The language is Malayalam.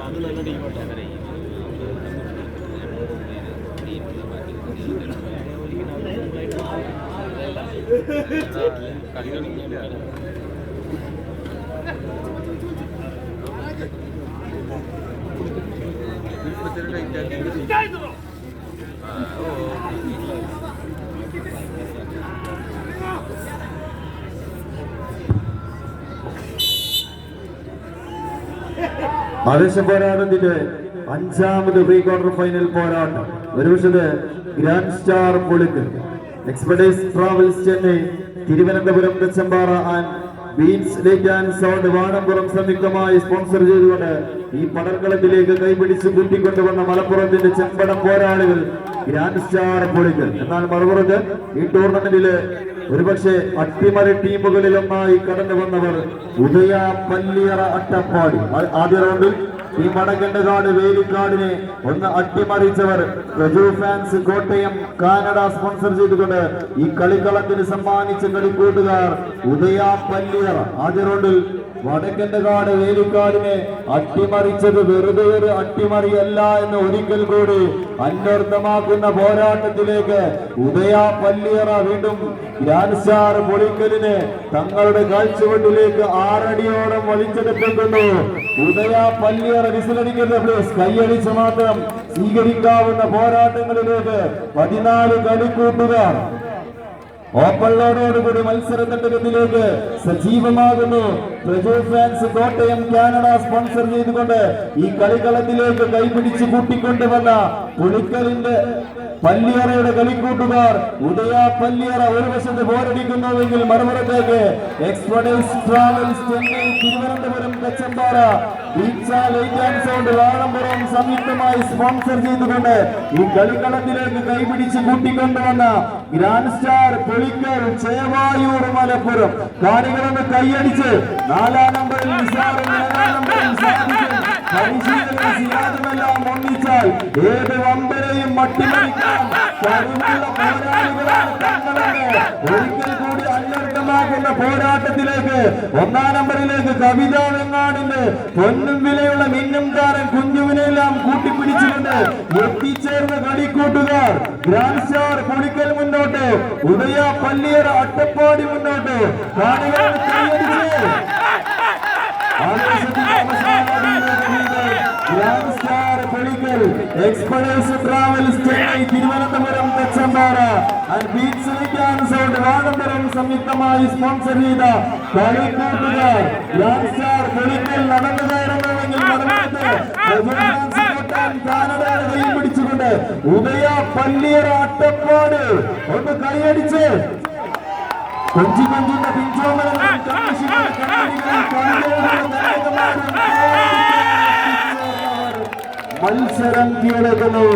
അത് നല്ല ടീമായിട്ട് ആവേശ പോരാട്ടത്തിന്റെ അഞ്ചാമത് പ്രീ ക്വാർട്ടർ ഫൈനൽ പോരാട്ടം. ഒരു വശത്ത് Grand Star Pulikkal, Expertise Travels Chennai, Thiruvananthapuram Thachampara and Beats Light and Sound Vanappuram സംയുക്തമായി സ്പോൺസർ ചെയ്തുകൊണ്ട് ഈ പടർക്കളത്തിലേക്ക് കൈപിടിച്ച് കൂട്ടിക്കൊണ്ടുവന്ന മലപ്പുറത്തിന്റെ ചെമ്പടം പോരാളികൾ ഗ്രാൻഡ് സ്റ്റാർ പുളിക്കൽ. എന്നാൽ മറുപുറത്ത് ഈ ടൂർണമെന്റില് ഒരുപക്ഷെ അട്ടിമറി ടീമുകളിലൊന്നായി കടന്നു വന്നവർ ഉദയ പല്ലിയറ അട്ടപ്പാടി. ആദ്യ റൗണ്ടിൽ ഈ മടക്കണ്ടകാട് വേലിക്കാടിനെ ഒന്ന് അട്ടിമറിച്ചവർ Praju Fans Kottayam Canada sponsor ചെയ്തുകൊണ്ട് ഈ കളിക്കളത്തിന് സമ്മാനിച്ച കളിക്കൂട്ടുകാർ ഉദയ പല്ലിയറ. ആദ്യ റൗണ്ടിൽ വടക്കണ്ടകാട് വേലിക്കാടിനെ അട്ടിമറിച്ചത് വെറുതെ ഒരു അട്ടിമറിയല്ല എന്ന് ഒരിക്കൽ കൂടി അന്വർത്ഥമാക്കുന്ന പോരാട്ടത്തിലേക്ക് ഉദയ പല്ലിയറ വീണ്ടും ഗ്രാൻഡ് സ്റ്റാർ പുളിക്കലിനെ തങ്ങളുടെ കാഴ്ചവെട്ടിലേക്ക് 6 അടിയോളം വലിച്ചെടുപ്പിക്കുന്നു. ഉദയ പല്ലിയറ വിസിലടിക്കുന്ന പ്ലേസ് കൈയടിച്ച് മാത്രം സ്വീകരിക്കാവുന്ന പോരാട്ടങ്ങളിലേക്ക് 14 കളിക്കൂട്ടുകാർ ഓപ്പള്ളോടോടുകൂടി മത്സരത്തട്ടകത്തിലേക്ക് സജീവമാകുന്നു. Praju Fans Kottayam Canada sponsor ചെയ്തുകൊണ്ട് ഈ കളിക്കളത്തിലേക്ക് കൈപിടിച്ച് കൂട്ടിക്കൊണ്ടുവന്ന പുളിക്കലിന്റെ പല്ലിയറയുടെ കളിക്കൂട്ടുകാർ ഉദയ പല്ലിയറ ഒരു വശത്ത് പോരടിക്കുന്നുവെങ്കിൽ മറുപുറത്തേക്ക് Expertise Travels Chennai, Thiruvananthapuram Thachampara, Beats Light and Sound Vanappuram സംയുക്തമായി സ്പോൺസർ ചെയ്തുകൊണ്ട് ഈ കളിക്കളത്തിലേക്ക് കൈപിടിച്ച് കൂട്ടിക്കൊണ്ടുവന്ന ഗ്രാൻഡ് സ്റ്റാർ പുളിക്കൽ ചേവായൂർ മലപ്പുറം. കാണികളൊന്ന് കൈയടിച്ച് 4-ാം നമ്പറിൽ നിസാറും 7-ാം നമ്പറിൽ സാധിക്കും പരിശീലനം സിയാദുമെല്ലാം ഒന്നിച്ചാൽ ഏത് വമ്പരെയും മട്ടിമറിക്കാൻ കഴിവുള്ള പോരാളികളാണ് തങ്ങളെന്ന് ഒരിക്കൽ കൂടി അന്വർത്ഥമാക്കുന്ന പോരാട്ടത്തിലേക്ക് 1-ാം നമ്പറിലേക്ക് കവിത വെങ്ങാടിന്റെ പൊന്നും വിലയുള്ള മിന്നുംകാരൻ കുഞ്ഞുവിനെല്ലാം കൂട്ടിപ്പിടിച്ചുകൊണ്ട് എത്തിച്ചേർന്ന കളിക്കൂട്ടുകാർ ഗ്രാൻഡ് സ്റ്റാർ പുളിക്കൽ മുന്നോട്ട്, ഉദയ പല്ലിയറ അട്ടപ്പാടി മുന്നോട്ട്. കാണികൾ കൈയടിച്ച് Grand Star Pulikkal, Expertise Travels Chennai, Thiruvananthapuram Thachampara and Beats Light and Sound Vanappuram സംയുക്തമായി സ്പോൺസർ ചെയ്ത കളിക്കൂട്ടുകാർ ഗ്രാൻഡ് സ്റ്റാർ പുളിക്കൽ നടന്നു കയറുന്നുവെങ്കിൽ കാനഡയുടെ കൈ പിടിച്ചുകൊണ്ട് ഉദയ പല്ലിയറ അട്ടപ്പാട് ഒന്ന് കൈയടിച്ച് കൊഞ്ചി കൊഞ്ചുന്ന മത്സരം കീഴടക്കുന്നു.